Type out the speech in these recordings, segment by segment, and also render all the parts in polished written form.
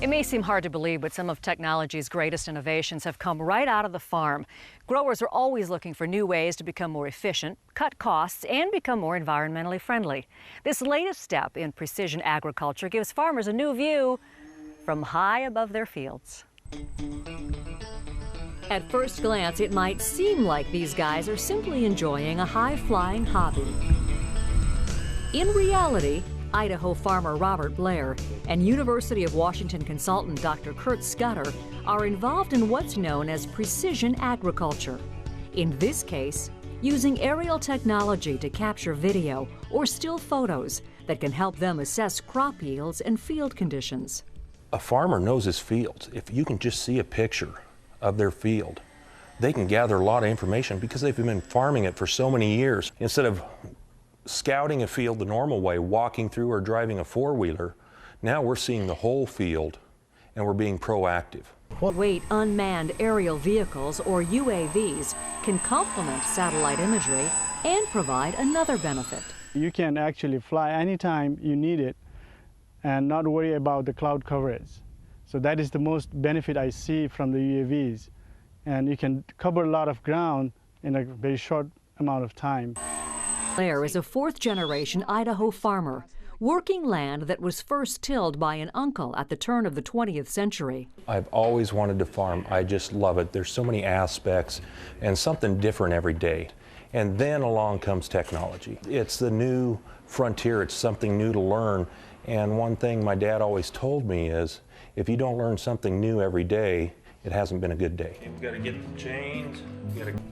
It may seem hard to believe, but some of technology's greatest innovations have come right out of the farm. Growers are always looking for new ways to become more efficient, cut costs, and become more environmentally friendly. This latest step in precision agriculture gives farmers a new view from high above their fields. At first glance, it might seem like these guys are simply enjoying a high-flying hobby. In reality, Idaho farmer Robert Blair and University of Washington consultant Dr. Kurt Scudder are involved in what's known as precision agriculture. In this case, using aerial technology to capture video or still photos that can help them assess crop yields and field conditions. A farmer knows his fields. If you can just see a picture of their field, they can gather a lot of information because they've been farming it for so many years. Instead of scouting a field the normal way, walking through or driving a four-wheeler, now we're seeing the whole field and we're being proactive. Lightweight unmanned aerial vehicles, or UAVs, can complement satellite imagery and provide another benefit. You can actually fly anytime you need it and not worry about the cloud coverage. So that is the most benefit I see from the UAVs. And you can cover a lot of ground in a very short amount of time. Blair is a fourth-generation Idaho farmer, working land that was first tilled by an uncle at the turn of the 20th century. I've always wanted to farm. I just love it. There's so many aspects and something different every day. And then along comes technology. It's the new frontier. It's something new to learn. And one thing my dad always told me is, if you don't learn something new every day, it hasn't been a good day. You've got to get the chains.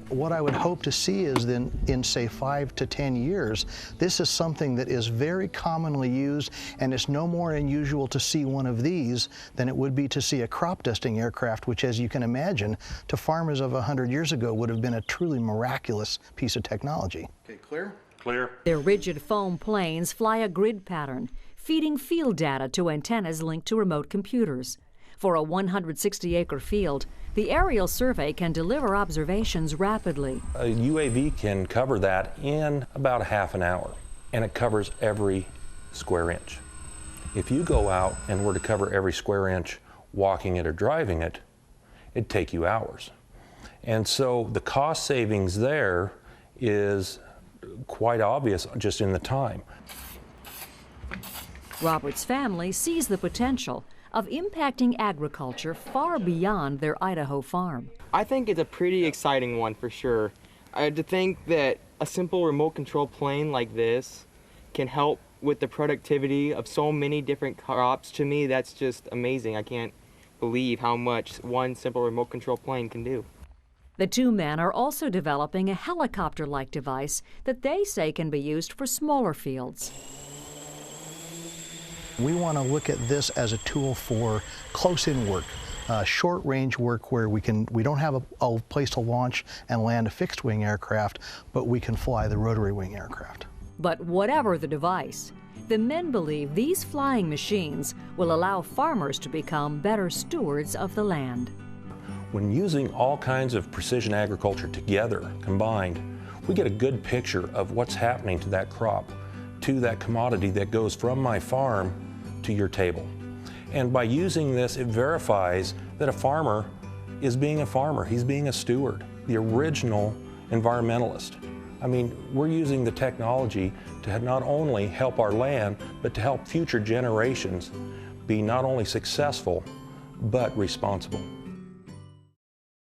What I would hope to see is then in, say, 5 to 10 years, this is something that is very commonly used, and it's no more unusual to see one of these than it would be to see a crop dusting aircraft, which, as you can imagine, to farmers of 100 years ago would have been a truly miraculous piece of technology. Okay, clear? Clear. Their rigid foam planes fly a grid pattern, feeding field data to antennas linked to remote computers. For a 160-acre field, the aerial survey can deliver observations rapidly. A UAV can cover that in about half an hour, and it covers every square inch. If you go out and were to cover every square inch walking it or driving it, it'd take you hours. And so the cost savings there is quite obvious just in the time. Robert's family sees the potential of impacting agriculture far beyond their Idaho farm. I think it's a pretty exciting one for sure. To think that a simple remote control plane like this can help with the productivity of so many different crops, to me, that's just amazing. I can't believe how much one simple remote control plane can do. The two men are also developing a helicopter-like device that they say can be used for smaller fields. We want to look at this as a tool for close-in work, short-range work where we don't have a place to launch and land a fixed-wing aircraft, but we can fly the rotary-wing aircraft. But whatever the device, the men believe these flying machines will allow farmers to become better stewards of the land. When using all kinds of precision agriculture together, combined, we get a good picture of what's happening to that crop, to that commodity that goes from my farm to your table. And by using this, it verifies that a farmer is being a farmer. He's being a steward, the original environmentalist. I mean, we're using the technology to not only help our land, but to help future generations be not only successful, but responsible.